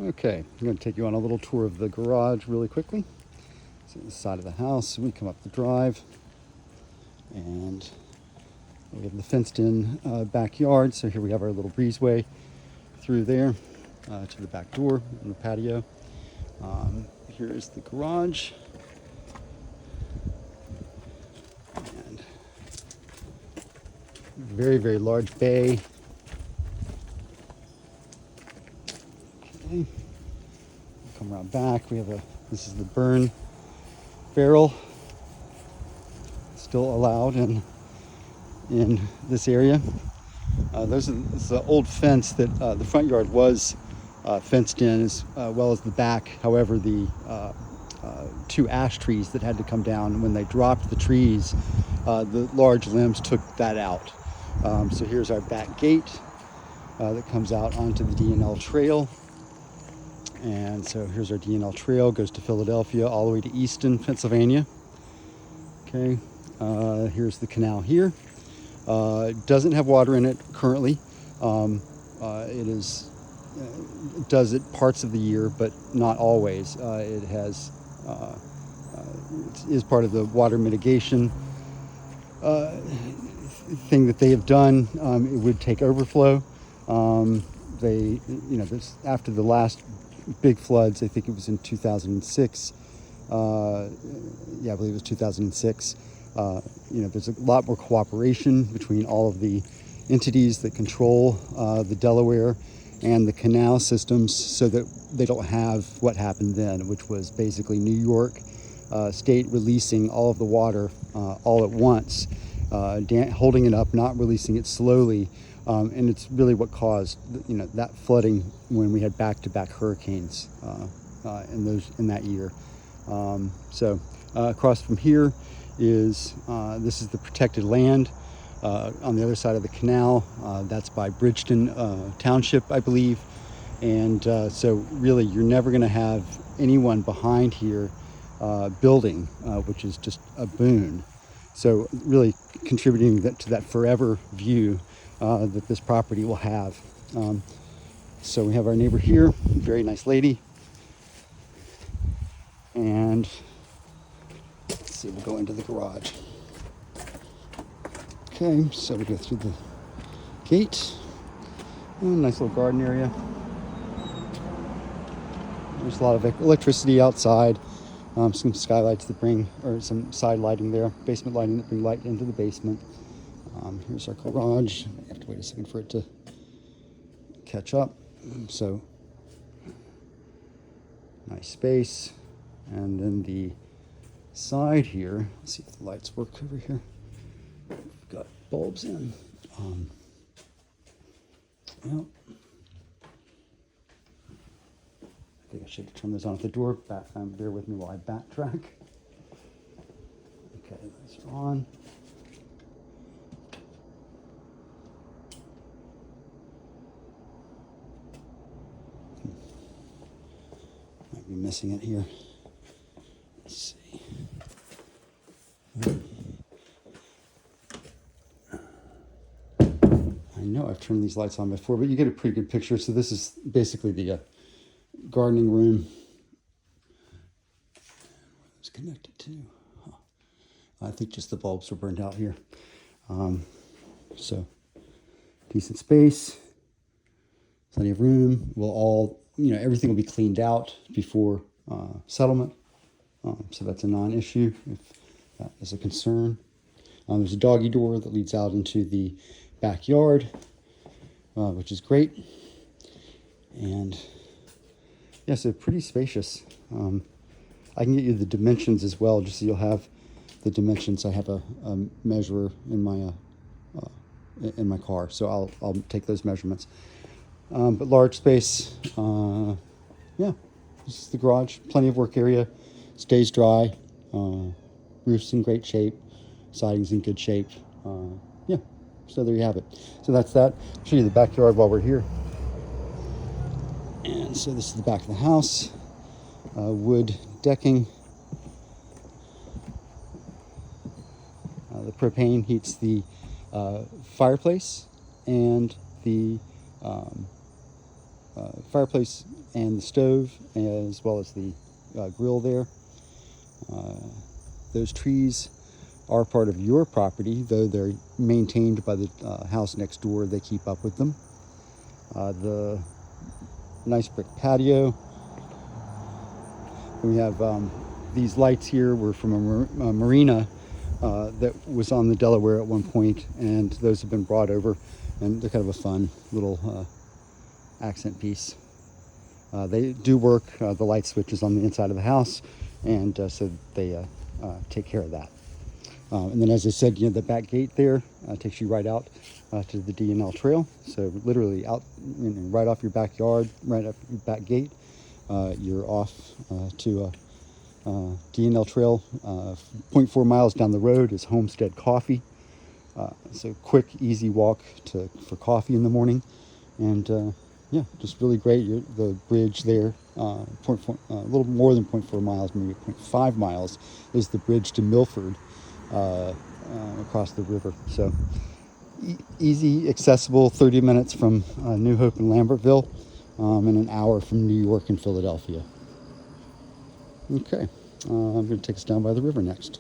Okay, I'm going to take you on a little tour of the garage really quickly. It's on the side of the house. We come up the drive, and we have the fenced-in backyard. So here we have our little breezeway through there to the back door and the patio. Here is the garage, and very, very large bay. Okay. Come around back. We have this is the burn barrel, still allowed in this area. This is the old fence that the front yard was fenced in, as well as the back. However, the two ash trees that had to come down, when they dropped the trees, the large limbs took that out. So here's our back gate that comes out onto the D&L trail. And so here's our D&L trail, goes to Philadelphia, all the way to Easton, Pennsylvania. Okay, here's the canal here. It doesn't have water in it currently. It does it parts of the year, but not always. It is part of the water mitigation thing that they have done. It would take overflow. After the last big floods, I think it was in 2006. I believe it was 2006. There's a lot more cooperation between all of the entities that control the Delaware and the canal systems, so that they don't have what happened then, which was basically New York State releasing all of the water all at once, holding it up, not releasing it slowly. And it's really what caused, that flooding when we had back-to-back hurricanes in that year. So across from here is this is the protected land on the other side of the canal. That's by Bridgeton Township, I believe. And so really, you're never going to have anyone behind here building, which is just a boon. So really contributing to that forever view that this property will have. So we have our neighbor here, very nice lady. And let's see, we'll go into the garage. Okay, so we go through the gate. Oh, nice little garden area. There's a lot of electricity outside. Some skylights that some side lighting there, basement lighting that bring light into the basement. Here's our garage. I have to wait a second for it to catch up. So, nice space. And then the side here, let's see if the lights work over here. We've got bulbs in. I think I should turn those on at the door. Bear with me while I backtrack. Okay, those are on. Might be missing it here. Let's see. I know I've turned these lights on before, but you get a pretty good picture. So this is basically the gardening room. It's connected to. I think just the bulbs were burned out here. So decent space, plenty of room. Everything will be cleaned out before settlement. So that's a non-issue if that is a concern. There's a doggy door that leads out into the backyard, which is great. And yeah, so pretty spacious. I can get you the dimensions as well, just so you'll have the dimensions. I have a measurer in my car, so I'll take those measurements. But large space. Yeah, this is the garage. Plenty of work area. Stays dry. Roof's in great shape. Siding's in good shape. Yeah, so there you have it. So that's that. I'll show you the backyard while we're here. And so this is the back of the house. Wood decking. The propane heats the fireplace, and the fireplace and the stove, as well as the grill there. Those trees are part of your property, though they're maintained by the house next door. They keep up with them. The nice brick patio. We have these lights here were from a marina that was on the Delaware at one point, and those have been brought over, and they're kind of a fun little accent piece. They do work. The light switch is on the inside of the house, and so they take care of that. And then, as I said, the back gate there takes you right out to the D&L trail. So literally out, right off your backyard, right off your back gate, you're off to D&L trail. 0.4 miles down the road is Homestead Coffee. So quick, easy walk for coffee in the morning, and yeah, just really great. The bridge there, a little more than 0.4 miles, maybe 0.5 miles, is the bridge to Milford across the river. So easy, accessible, 30 minutes from New Hope and Lambertville, and an hour from New York and Philadelphia. Okay, I'm going to take us down by the river next.